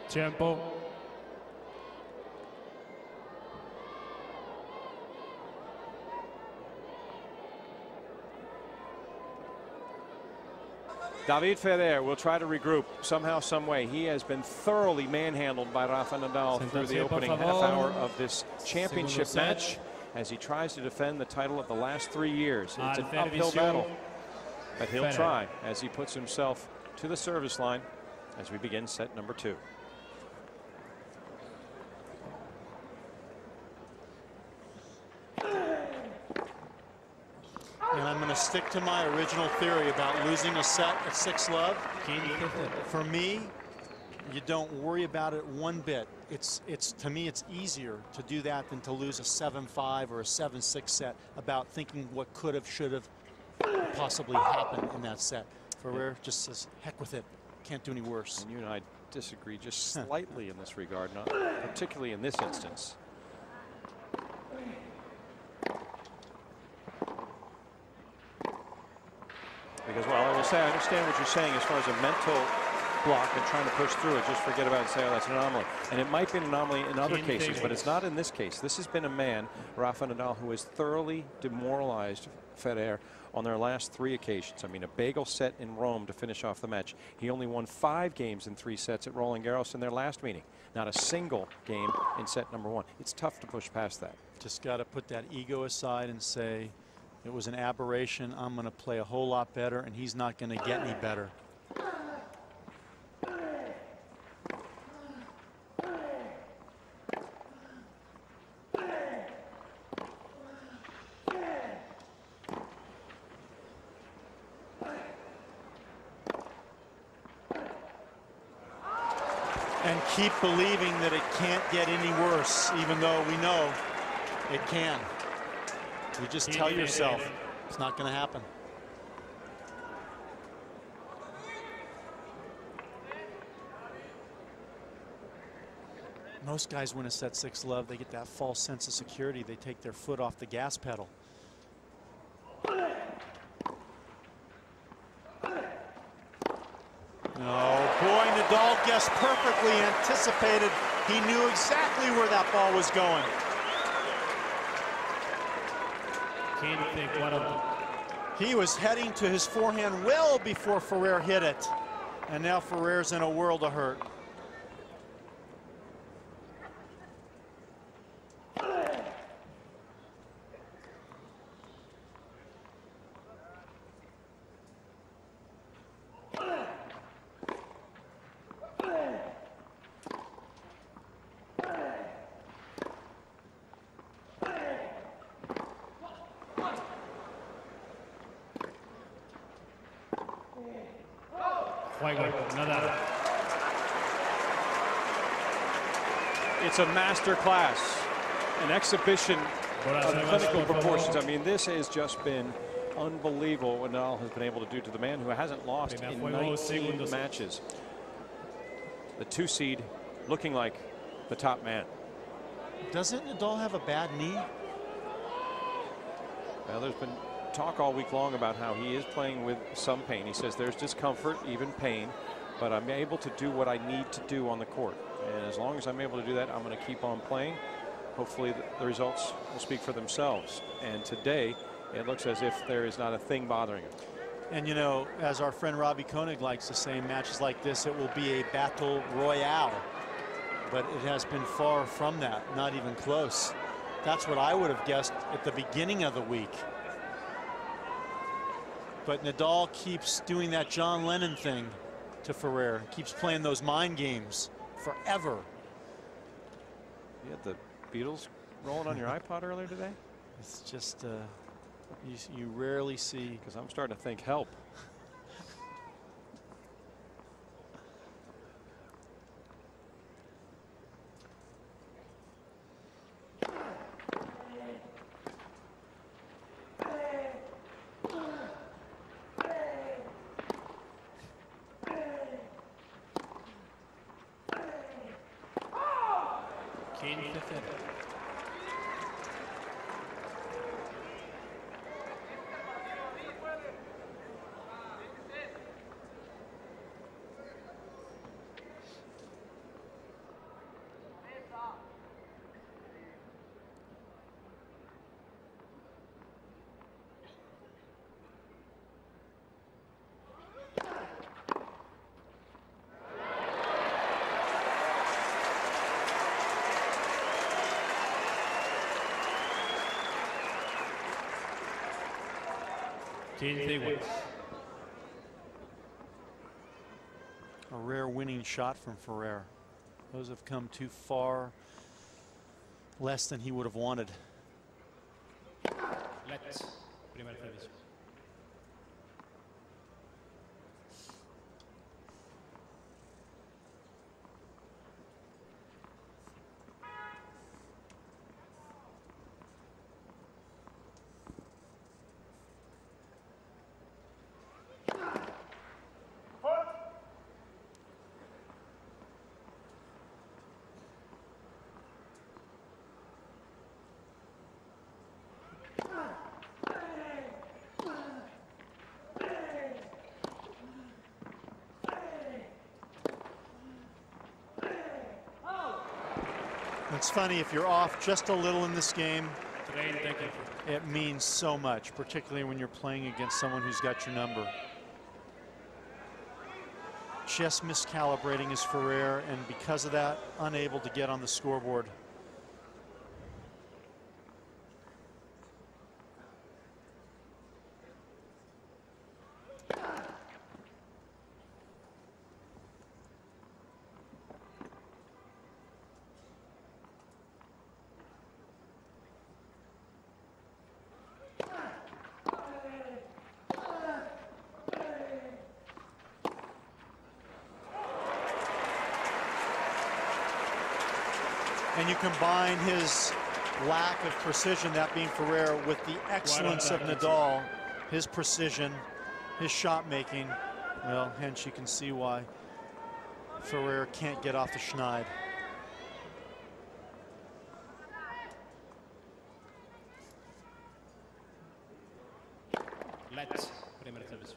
Tiempo. David Ferrer will try to regroup somehow, some way. He has been thoroughly manhandled by Rafa Nadal through the opening half hour of this championship match as he tries to defend the title of the last 3 years. It's an uphill battle, but he'll try as he puts himself to the service line as we begin set number 2. And I'm going to stick to my original theory about losing a set at 6-love. For me, you don't worry about it one bit. To me, it's easier to do that than to lose a 7-5 or a 7-6 set about thinking what could have, should have possibly happened in that set. Ferrer just says, heck with it. Can't do any worse. And you and I disagree just slightly in this regard, not particularly in this instance. Because, well, I will say I understand what you're saying as far as a mental block and trying to push through it. Just forget about it and say, oh, that's an anomaly. And it might be an anomaly in other cases, but it's not in this case. This has been a man, Rafa Nadal, who has thoroughly demoralized Ferrer on their last 3 occasions. I mean, a bagel set in Rome to finish off the match. He only won 5 games in 3 sets at Roland Garros in their last meeting. Not a single game in set number 1. It's tough to push past that. Just got to put that ego aside and say, it was an aberration. I'm going to play a whole lot better, and he's not going to get any better. And keep believing that it can't get any worse, even though we know it can. You just tell yourself it's not going to happen. Most guys win a set 6-love. They get that false sense of security. They take their foot off the gas pedal. Oh, boy, Nadal guessed perfectly, anticipated. He knew exactly where that ball was going. He was heading to his forehand well before Ferrer hit it. And now Ferrer's in a world of hurt. It's a master class, an exhibition of clinical proportions. I mean, this has just been unbelievable what Nadal has been able to do to the man who hasn't lost in 19 matches. The 2 seed looking like the top man. Doesn't Nadal have a bad knee? Well, there's been talk all week long about how he is playing with some pain. He says there's discomfort, even pain, but I'm able to do what I need to do on the court. And as long as I'm able to do that, I'm going to keep on playing. Hopefully the results will speak for themselves. And today, it looks as if there is not a thing bothering him. And, you know, as our friend Robbie Koenig likes to say, matches like this, it will be a battle royale. But it has been far from that, not even close. That's what I would have guessed at the beginning of the week. But Nadal keeps doing that John Lennon thing to Ferrer, keeps playing those mind games forever. You had the Beatles rolling on your iPod earlier today? It's just, you rarely see. Because I'm starting to think help. 15 iguales. A rare winning shot from Ferrer. Those have come too far, less than he would have wanted. Let's. Primer servicio. It's funny, if you're off just a little in this game, it means so much, particularly when you're playing against someone who's got your number. Just miscalibrating his Ferrer, and because of that, unable to get on the scoreboard. And you combine his lack of precision, that being Ferrer, with the excellence of Nadal, his precision, his shot making. Well, hence you can see why Ferrer can't get off the schneid. Let's. Primer servicio.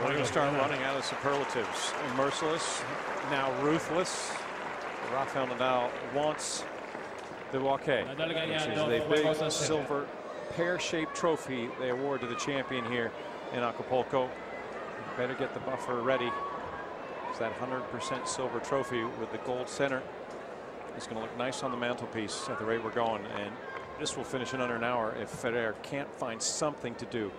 We're going to start running out of superlatives. Merciless, now ruthless. Rafael Nadal wants the Waquet, which is a big silver pear-shaped trophy they award to the champion here in Acapulco. You better get the buffer ready. It's that 100% silver trophy with the gold center. It's going to look nice on the mantelpiece at the rate we're going, and this will finish in under an hour if Ferrer can't find something to do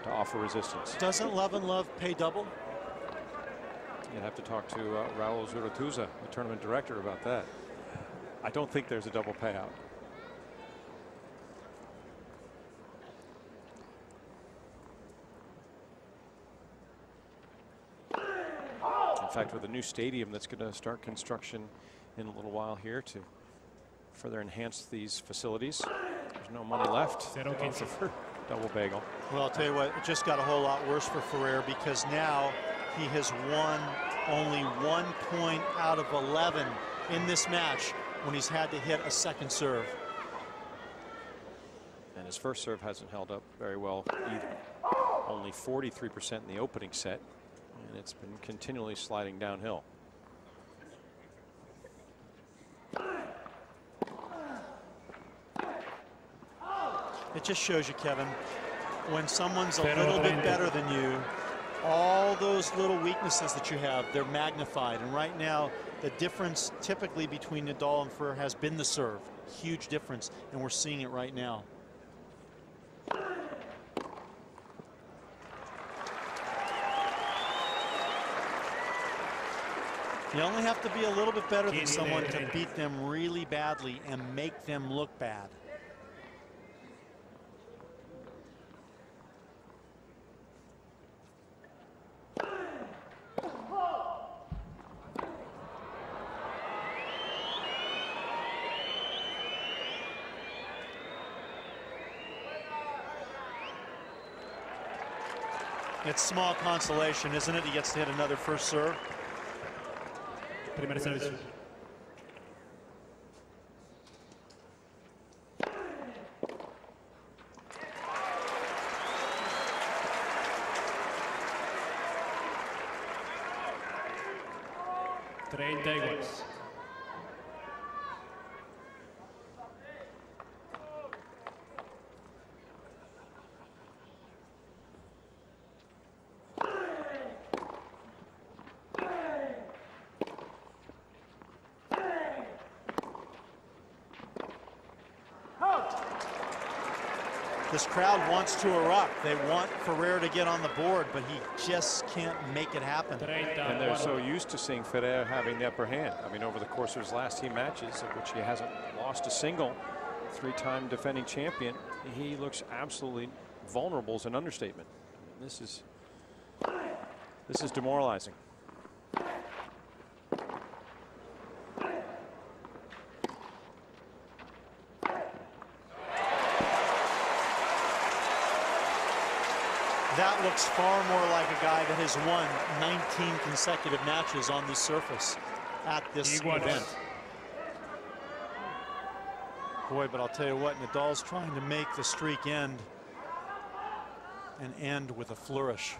to offer resistance. Doesn't Love and Love pay double? You'd have to talk to Raul Zurituza, the tournament director, about that. I don't think there's a double payout. In fact, with a new stadium that's going to start construction in a little while here to further enhance these facilities, there's no money left for double bagel. Well, I'll tell you what, it just got a whole lot worse for Ferrer, because now he has won only 1 point out of 11 in this match when he's had to hit a second serve. And his first serve hasn't held up very well either. Only 43% in the opening set, and it's been continually sliding downhill. It just shows you, Kevin, when someone's a little bit better than you, all those little weaknesses that you have, they're magnified. And right now, the difference typically between Nadal and Ferrer has been the serve. Huge difference, and we're seeing it right now. You only have to be a little bit better than someone to beat them really badly and make them look bad. It's small consolation, isn't it? He gets to hit another first serve. Primer servicio. This crowd wants to erupt. They want Ferrer to get on the board, but he just can't make it happen. And they're so used to seeing Ferrer having the upper hand. I mean, over the course of his last team matches, of which he hasn't lost a single, 3-time defending champion, he looks absolutely vulnerable is an understatement. This is demoralizing. That looks far more like a guy that has won 19 consecutive matches on this surface at this event. Boy, but I'll tell you what, Nadal's trying to make the streak end and end with a flourish.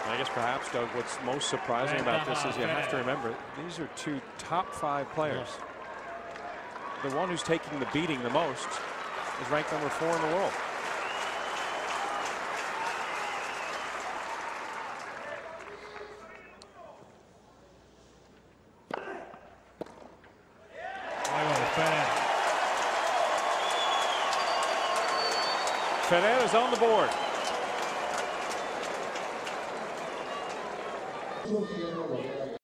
I guess perhaps, Doug, what's most surprising about this is you have to remember these are 2 top 5 players. The one who's taking the beating the most is ranked number 4 in the world. Ferrer is on the board.